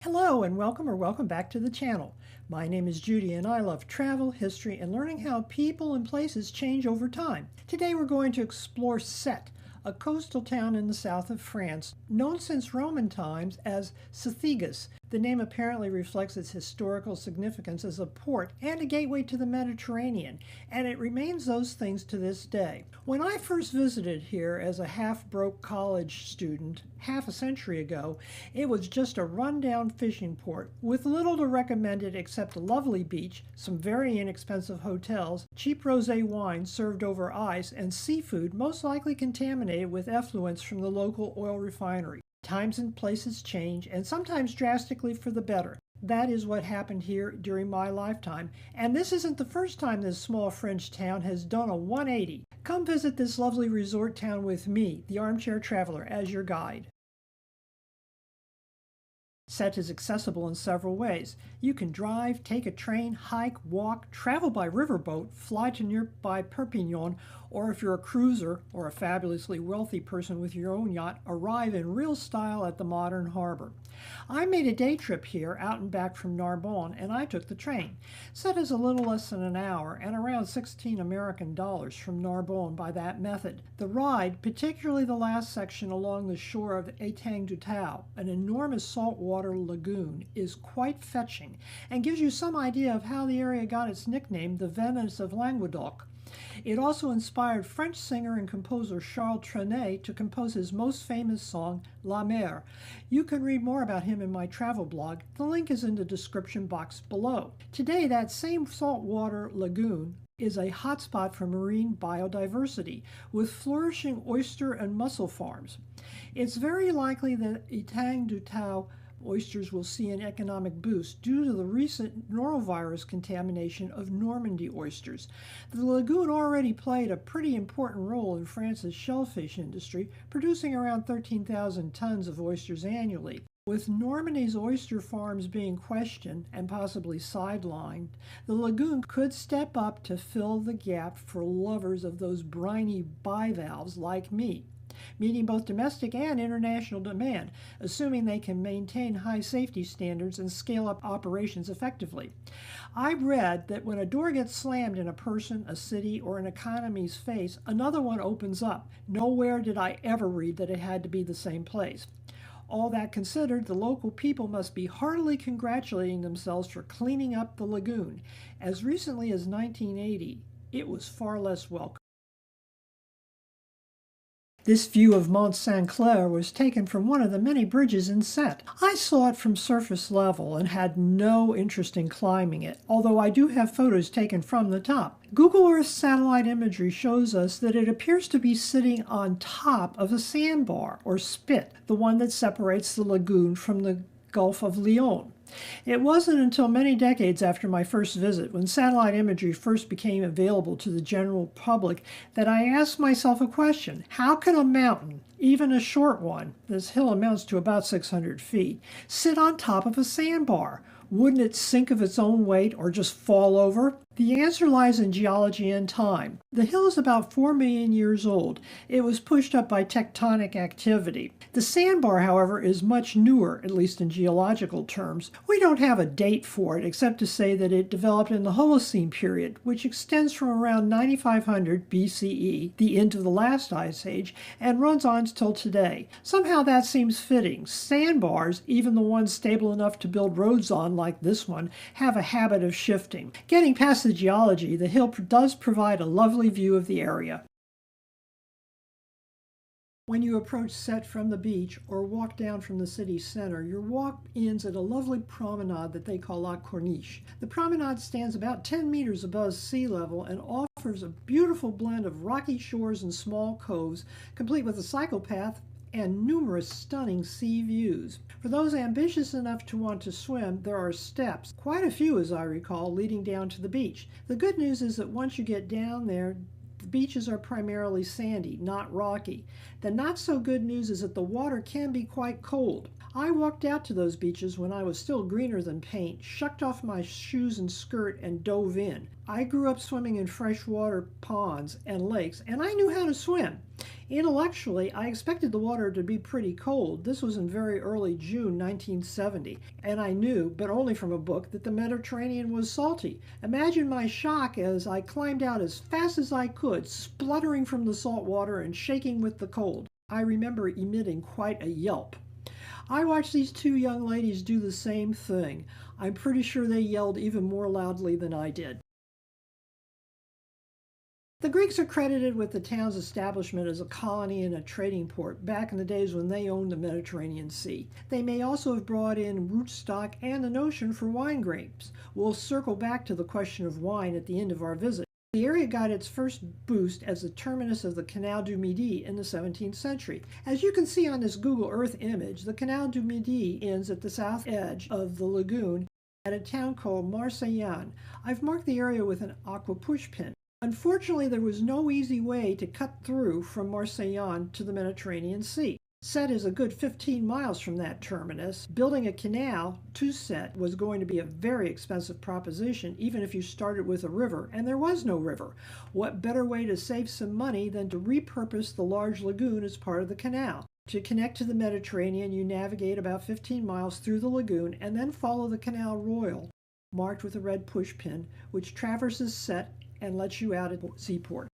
Hello and welcome back to the channel. My name is Judy and I love travel, history, and learning how people and places change over time. Today we're going to explore Sète, a coastal town in the south of France, known since Roman times as Sète. The name apparently reflects its historical significance as a port and a gateway to the Mediterranean, and it remains those things to this day. When I first visited here as a half-broke college student half a century ago, it was just a rundown fishing port with little to recommend it except a lovely beach, some very inexpensive hotels, cheap rosé wine served over ice, and seafood most likely contaminated with effluents from the local oil refinery. Times and places change, and sometimes drastically for the better. That is what happened here during my lifetime, and this isn't the first time this small French town has done a 180. Come visit this lovely resort town with me, the armchair traveler, as your guide. Sète is accessible in several ways. You can drive, take a train, hike, walk, travel by riverboat, fly to nearby Perpignan, or if you're a cruiser or a fabulously wealthy person with your own yacht, arrive in real style at the modern harbor. I made a day trip here out and back from Narbonne, and I took the train. Sète is a little less than an hour and around 16 American dollars from Narbonne by that method. The ride, particularly the last section along the shore of Étang du Tau, an enormous saltwater lagoon, is quite fetching and gives you some idea of how the area got its nickname, the Venice of Languedoc. It also inspired French singer and composer Charles Trenet to compose his most famous song, La Mer. You can read more about him in my travel blog. The link is in the description box below. Today, that same saltwater lagoon is a hotspot for marine biodiversity, with flourishing oyster and mussel farms. It's very likely that Étang du Tau oysters will see an economic boost due to the recent norovirus contamination of Normandy oysters. The lagoon already played a pretty important role in France's shellfish industry, producing around 13,000 tons of oysters annually. With Normandy's oyster farms being questioned and possibly sidelined, the lagoon could step up to fill the gap for lovers of those briny bivalves like me, meeting both domestic and international demand, assuming they can maintain high safety standards and scale up operations effectively. I read that when a door gets slammed in a person, a city, or an economy's face, another one opens up. Nowhere did I ever read that it had to be the same place. All that considered, the local people must be heartily congratulating themselves for cleaning up the lagoon. As recently as 1980, it was far less welcome. This view of Mont Saint-Clair was taken from one of the many bridges in Sète. I saw it from surface level and had no interest in climbing it, although I do have photos taken from the top. Google Earth satellite imagery shows us that it appears to be sitting on top of a sandbar, or spit, the one that separates the lagoon from the Gulf of Lion. It wasn't until many decades after my first visit, when satellite imagery first became available to the general public, that I asked myself a question. How can a mountain, even a short one, this hill amounts to about 600 feet, sit on top of a sandbar? Wouldn't it sink of its own weight or just fall over? The answer lies in geology and time. The hill is about 4 million years old. It was pushed up by tectonic activity. The sandbar, however, is much newer, at least in geological terms. We don't have a date for it, except to say that it developed in the Holocene period, which extends from around 9500 BCE, the end of the last ice age, and runs on till today. Somehow that seems fitting. Sandbars, even the ones stable enough to build roads on, like this one, have a habit of shifting. Getting past the geology, the hill does provide a lovely view of the area. When you approach Sète from the beach or walk down from the city center, your walk ends at a lovely promenade that they call La Corniche. The promenade stands about 10 meters above sea level and offers a beautiful blend of rocky shores and small coves, complete with a cycle path and numerous stunning sea views. For those ambitious enough to want to swim, there are steps, quite a few as I recall, leading down to the beach. The good news is that once you get down there, the beaches are primarily sandy, not rocky. The not so good news is that the water can be quite cold. I walked out to those beaches when I was still greener than paint, shucked off my shoes and skirt, and dove in. I grew up swimming in freshwater ponds and lakes, and I knew how to swim. Intellectually, I expected the water to be pretty cold. This was in very early June 1970, and I knew, but only from a book, that the Mediterranean was salty. Imagine my shock as I climbed out as fast as I could, spluttering from the salt water and shaking with the cold. I remember emitting quite a yelp. I watched these two young ladies do the same thing. I'm pretty sure they yelled even more loudly than I did. The Greeks are credited with the town's establishment as a colony and a trading port back in the days when they owned the Mediterranean Sea. They may also have brought in rootstock and the notion for wine grapes. We'll circle back to the question of wine at the end of our visit. The area got its first boost as the terminus of the Canal du Midi in the 17th century. As you can see on this Google Earth image, the Canal du Midi ends at the south edge of the lagoon at a town called Mont Saint-Clair. I've marked the area with an aqua push pin. Unfortunately, there was no easy way to cut through from Mont Saint-Clair to the Mediterranean Sea. Sète is a good 15 miles from that terminus. Building a canal to Sète was going to be a very expensive proposition, even if you started with a river, and there was no river. What better way to save some money than to repurpose the large lagoon as part of the canal? To connect to the Mediterranean, you navigate about 15 miles through the lagoon and then follow the Canal Royale, marked with a red push pin, which traverses Sète and lets you out at the seaport.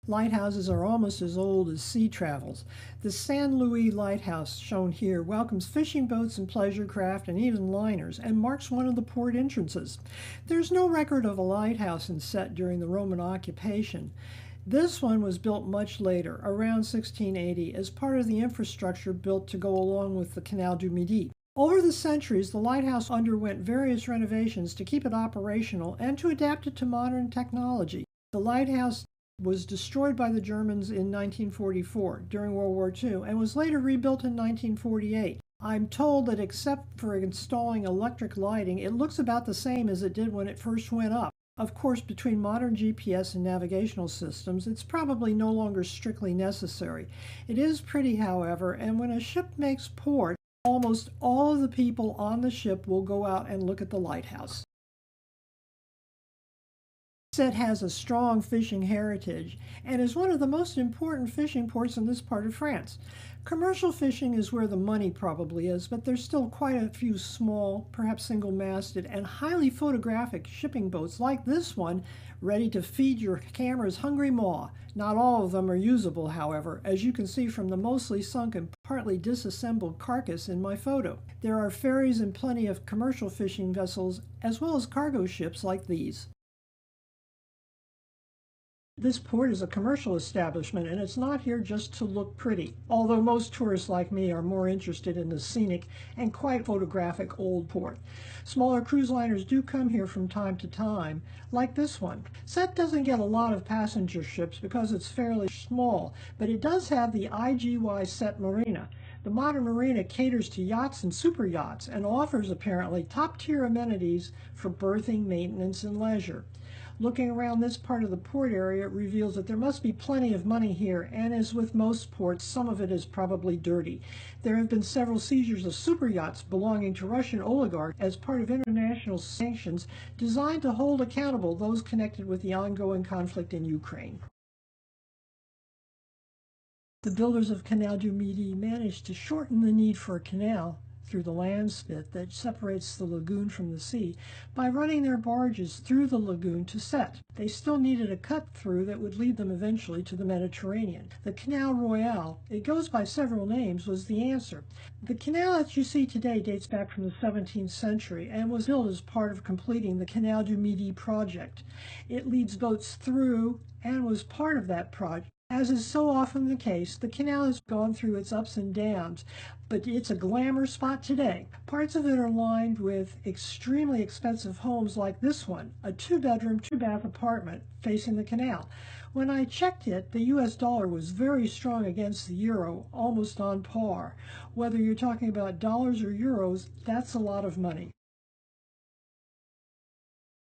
Lighthouses are almost as old as sea travels. The Saint Louis lighthouse shown here welcomes fishing boats and pleasure craft and even liners and marks one of the port entrances. There's no record of a lighthouse in Sète during the Roman occupation. This one was built much later, around 1680, as part of the infrastructure built to go along with the Canal du Midi. Over the centuries, the lighthouse underwent various renovations to keep it operational and to adapt it to modern technology. The lighthouse was destroyed by the Germans in 1944 during World War II and was later rebuilt in 1948. I'm told that except for installing electric lighting, it looks about the same as it did when it first went up. Of course, between modern GPS and navigational systems, it's probably no longer strictly necessary. It is pretty, however, and when a ship makes port, almost all of the people on the ship will go out and look at the lighthouse. Sète has a strong fishing heritage and is one of the most important fishing ports in this part of France. Commercial fishing is where the money probably is, but there's still quite a few small, perhaps single-masted, and highly photographic shipping boats like this one, ready to feed your camera's hungry maw. Not all of them are usable, however, as you can see from the mostly sunk and partly disassembled carcass in my photo. There are ferries and plenty of commercial fishing vessels, as well as cargo ships like these. This port is a commercial establishment, and it's not here just to look pretty, although most tourists like me are more interested in the scenic and quite photographic old port. Smaller cruise liners do come here from time to time, like this one. Sète doesn't get a lot of passenger ships because it's fairly small, but it does have the IGY Sète Marina. The modern marina caters to yachts and super yachts and offers apparently top-tier amenities for berthing, maintenance, and leisure. Looking around this part of the port area reveals that there must be plenty of money here, and as with most ports, some of it is probably dirty. There have been several seizures of super yachts belonging to Russian oligarchs as part of international sanctions designed to hold accountable those connected with the ongoing conflict in Ukraine. The builders of Canal du Midi managed to shorten the need for a canal through the land spit that separates the lagoon from the sea by running their barges through the lagoon to Sète. They still needed a cut through that would lead them eventually to the Mediterranean. The Canal Royale, it goes by several names, was the answer. The canal that you see today dates back from the 17th century and was built as part of completing the Canal du Midi project. It leads boats through and was part of that project. As is so often the case, the canal has gone through its ups and downs, but it's a glamour spot today. Parts of it are lined with extremely expensive homes like this one, a 2-bedroom, 2-bath apartment facing the canal. When I checked it, the US dollar was very strong against the euro, almost on par. Whether you're talking about dollars or euros, that's a lot of money.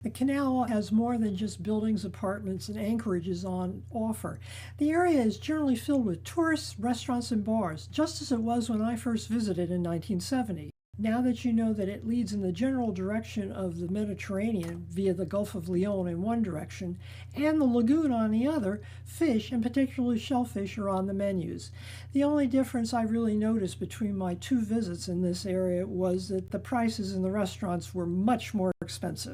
The canal has more than just buildings, apartments, and anchorages on offer. The area is generally filled with tourists, restaurants, and bars, just as it was when I first visited in 1970. Now that you know that it leads in the general direction of the Mediterranean via the Gulf of Lion in one direction and the lagoon on the other, fish, and particularly shellfish, are on the menus. The only difference I really noticed between my two visits in this area was that the prices in the restaurants were much more expensive.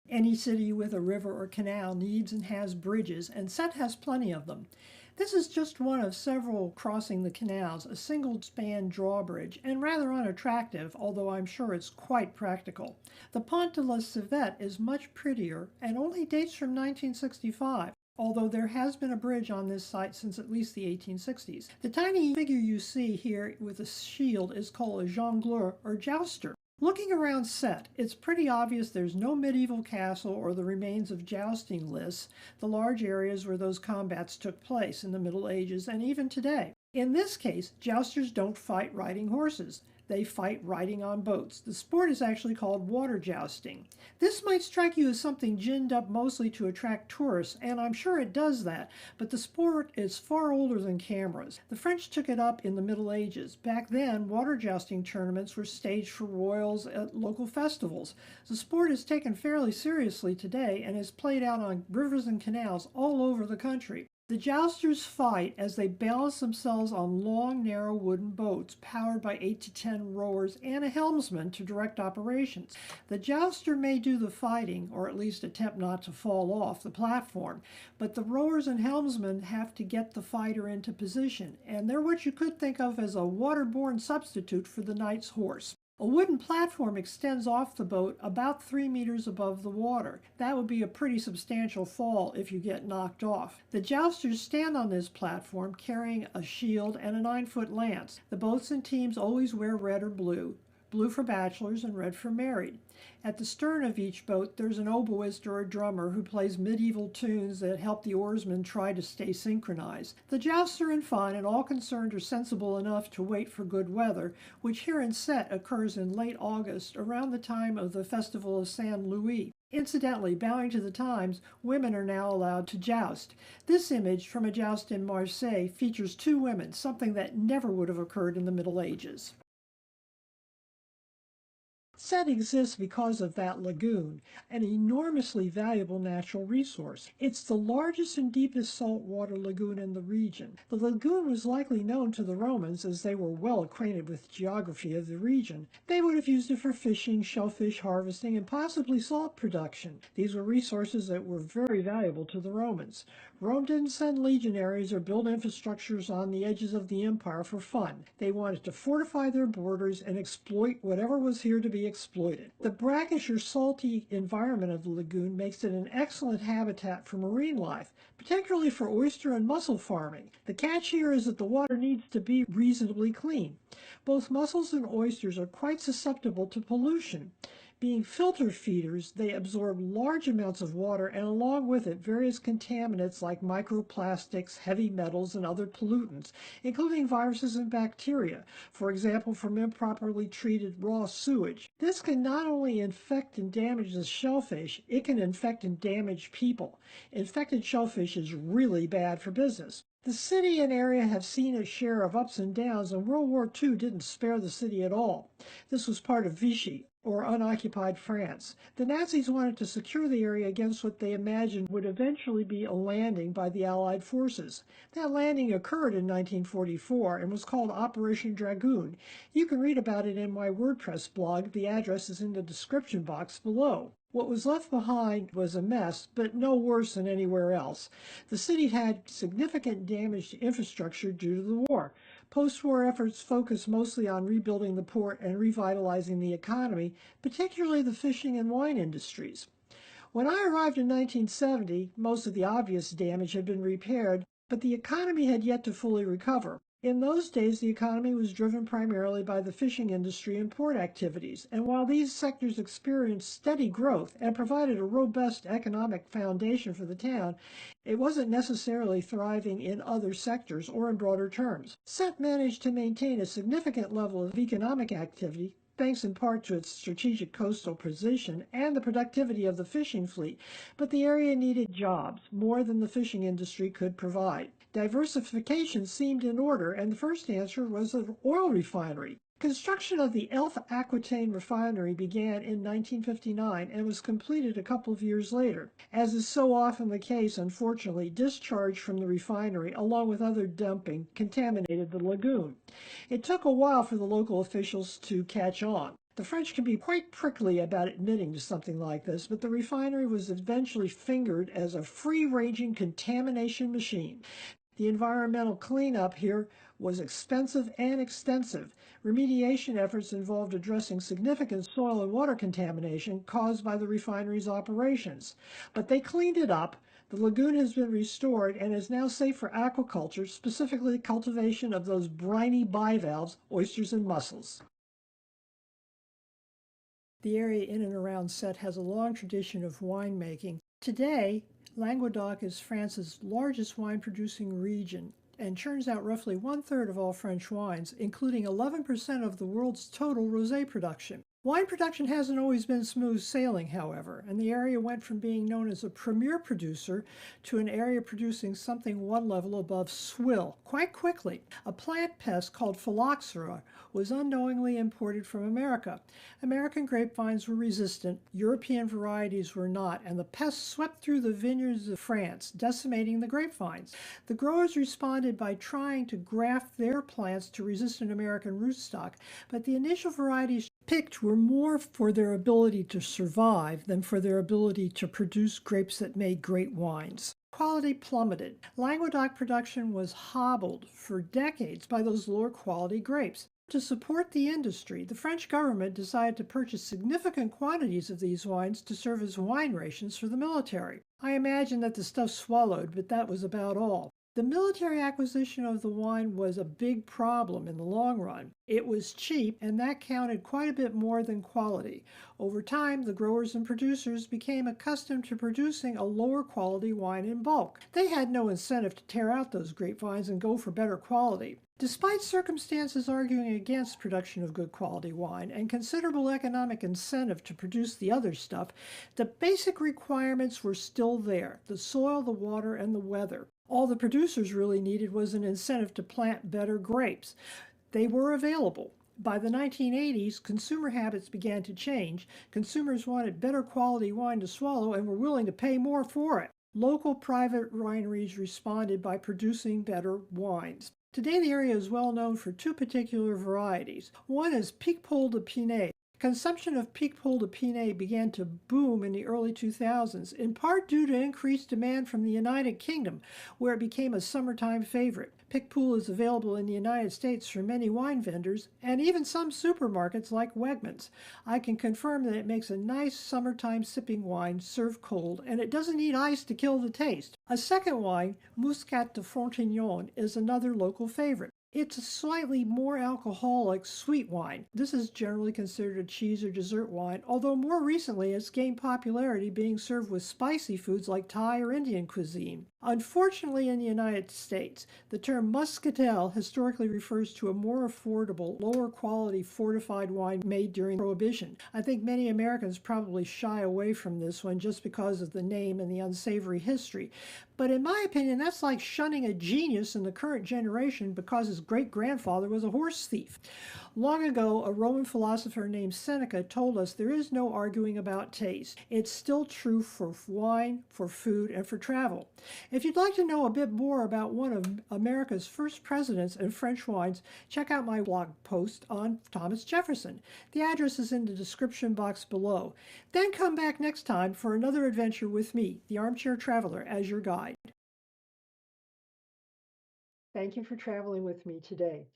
Any city with a river or canal needs and has bridges, and Sète has plenty of them. This is just one of several crossing the canals, a single-span drawbridge, and rather unattractive, although I'm sure it's quite practical. The Pont de la Civette is much prettier and only dates from 1965. Although there has been a bridge on this site since at least the 1860s. The tiny figure you see here with a shield is called a jongleur or jouster. Looking around Sète, it's pretty obvious there's no medieval castle or the remains of jousting lists, the large areas where those combats took place in the Middle Ages and even today. In this case, jousters don't fight riding horses. They fight riding on boats. The sport is actually called water jousting. This might strike you as something ginned up mostly to attract tourists, and I'm sure it does that, but the sport is far older than cameras. The French took it up in the Middle Ages. Back then, water jousting tournaments were staged for royals at local festivals. The sport is taken fairly seriously today and is played out on rivers and canals all over the country. The jousters fight as they balance themselves on long, narrow wooden boats powered by 8 to 10 rowers and a helmsman to direct operations. The jouster may do the fighting, or at least attempt not to fall off the platform, but the rowers and helmsmen have to get the fighter into position, and they're what you could think of as a waterborne substitute for the knight's horse. A wooden platform extends off the boat about 3 meters above the water. That would be a pretty substantial fall if you get knocked off. The jousters stand on this platform carrying a shield and a 9-foot lance. The boats and teams always wear red or blue for bachelors and red for married. At the stern of each boat, there's an oboist or a drummer who plays medieval tunes that help the oarsmen try to stay synchronized. The jousts are in fun, and all concerned are sensible enough to wait for good weather, which here in Sète occurs in late August, around the time of the festival of Saint Louis. Incidentally, bowing to the times, women are now allowed to joust. This image from a joust in Marseille features 2 women, something that never would have occurred in the Middle Ages. Sète exists because of that lagoon, an enormously valuable natural resource. It's the largest and deepest saltwater lagoon in the region. The lagoon was likely known to the Romans, as they were well acquainted with the geography of the region. They would have used it for fishing, shellfish harvesting, and possibly salt production. These were resources that were very valuable to the Romans. Rome didn't send legionaries or build infrastructures on the edges of the empire for fun. They wanted to fortify their borders and exploit whatever was here to be exploited. The brackish or salty environment of the lagoon makes it an excellent habitat for marine life, particularly for oyster and mussel farming. The catch here is that the water needs to be reasonably clean. Both mussels and oysters are quite susceptible to pollution. Being filter feeders, they absorb large amounts of water and along with it various contaminants like microplastics, heavy metals, and other pollutants, including viruses and bacteria, for example from improperly treated raw sewage. This can not only infect and damage the shellfish, it can infect and damage people. Infected shellfish is really bad for business. The city and area have seen its share of ups and downs, and World War II didn't spare the city at all. This was part of Vichy, or unoccupied France. The Nazis wanted to secure the area against what they imagined would eventually be a landing by the Allied forces. That landing occurred in 1944 and was called Operation Dragoon. You can read about it in my WordPress blog. The address is in the description box below. What was left behind was a mess, but no worse than anywhere else. The city had significant damage to infrastructure due to the war. Post-war efforts focused mostly on rebuilding the port and revitalizing the economy, particularly the fishing and wine industries. When I arrived in 1970, most of the obvious damage had been repaired, but the economy had yet to fully recover. In those days, the economy was driven primarily by the fishing industry and port activities, and while these sectors experienced steady growth and provided a robust economic foundation for the town, it wasn't necessarily thriving in other sectors or in broader terms. Sète managed to maintain a significant level of economic activity, thanks in part to its strategic coastal position and the productivity of the fishing fleet, but the area needed jobs, more than the fishing industry could provide. Diversification seemed in order, and the first answer was an oil refinery. Construction of the Elf Aquitaine refinery began in 1959 and was completed a couple of years later. As is so often the case, unfortunately, discharge from the refinery, along with other dumping, contaminated the lagoon. It took a while for the local officials to catch on. The French can be quite prickly about admitting to something like this, but the refinery was eventually fingered as a free-ranging contamination machine. The environmental cleanup here was expensive and extensive. Remediation efforts involved addressing significant soil and water contamination caused by the refinery's operations. But they cleaned it up. The lagoon has been restored and is now safe for aquaculture, specifically cultivation of those briny bivalves, oysters and mussels. The area in and around Sète has a long tradition of winemaking. Today, Languedoc is France's largest wine-producing region and churns out roughly one-third of all French wines, including 11% of the world's total rosé production. Wine production hasn't always been smooth sailing, however, and the area went from being known as a premier producer to an area producing something one level above swill quite quickly. A plant pest called phylloxera was unknowingly imported from America. American grapevines were resistant, European varieties were not, and the pest swept through the vineyards of France, decimating the grapevines. The growers responded by trying to graft their plants to resistant American rootstock, but the initial varieties picked were more for their ability to survive than for their ability to produce grapes that made great wines. Quality plummeted. Languedoc production was hobbled for decades by those lower quality grapes. To support the industry, the French government decided to purchase significant quantities of these wines to serve as wine rations for the military. I imagine that the stuff swallowed, but that was about all. The military acquisition of the wine was a big problem in the long run. It was cheap, and that counted quite a bit more than quality. Over time, the growers and producers became accustomed to producing a lower quality wine in bulk. They had no incentive to tear out those grapevines and go for better quality. Despite circumstances arguing against production of good quality wine and considerable economic incentive to produce the other stuff, the basic requirements were still there: the soil, the water, and the weather. All the producers really needed was an incentive to plant better grapes. They were available. By the 1980s, consumer habits began to change. Consumers wanted better quality wine to swallow and were willing to pay more for it. Local private wineries responded by producing better wines. Today, the area is well known for two particular varieties. One is Picpoul de Pinet. Consumption of Picpoul de Pinet began to boom in the early 2000s, in part due to increased demand from the United Kingdom, where it became a summertime favorite. Picpoul is available in the United States from many wine vendors and even some supermarkets like Wegmans. I can confirm that it makes a nice summertime sipping wine served cold, and it doesn't need ice to kill the taste. A second wine, Muscat de Frontignan, is another local favorite. It's a slightly more alcoholic sweet wine. This is generally considered a cheese or dessert wine, although more recently it's gained popularity being served with spicy foods like Thai or Indian cuisine. Unfortunately, in the United States, the term muscatel historically refers to a more affordable, lower quality fortified wine made during Prohibition. I think many Americans probably shy away from this one just because of the name and the unsavory history. But in my opinion, that's like shunning a genius in the current generation because his great-grandfather was a horse thief. Long ago, a Roman philosopher named Seneca told us there is no arguing about taste. It's still true for wine, for food, and for travel. If you'd like to know a bit more about one of America's first presidents and French wines, check out my blog post on Thomas Jefferson. The address is in the description box below. Then come back next time for another adventure with me, the Armchair Traveler, as your guide. Thank you for traveling with me today.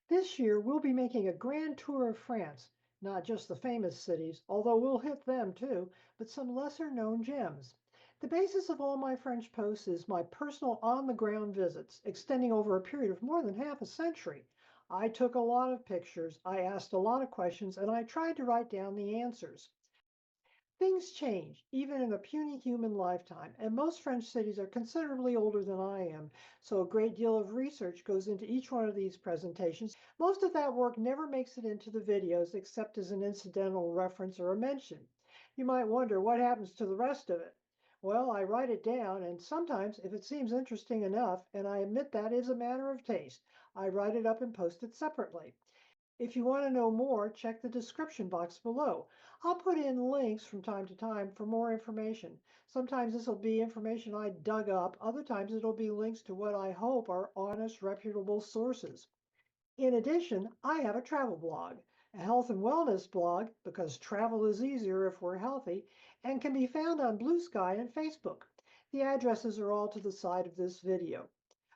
This year, we'll be making a grand tour of France, not just the famous cities, although we'll hit them too, but some lesser known gems. The basis of all my French posts is my personal on-the-ground visits, extending over a period of more than half a century. I took a lot of pictures, I asked a lot of questions, and I tried to write down the answers. Things change, even in a puny human lifetime, and most French cities are considerably older than I am, so a great deal of research goes into each one of these presentations. Most of that work never makes it into the videos except as an incidental reference or a mention. You might wonder what happens to the rest of it. Well, I write it down, and sometimes, if it seems interesting enough, and I admit that is a matter of taste, I write it up and post it separately. If you want to know more, check the description box below. I'll put in links from time to time for more information. Sometimes this will be information I dug up, other times it'll be links to what I hope are honest, reputable sources. In addition, I have a travel blog, a health and wellness blog, because travel is easier if we're healthy, and can be found on Bluesky and Facebook. The addresses are all to the side of this video.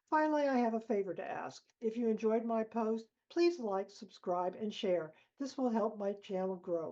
Finally, I have a favor to ask. If you enjoyed my post, please like, subscribe, and share. This will help my channel grow.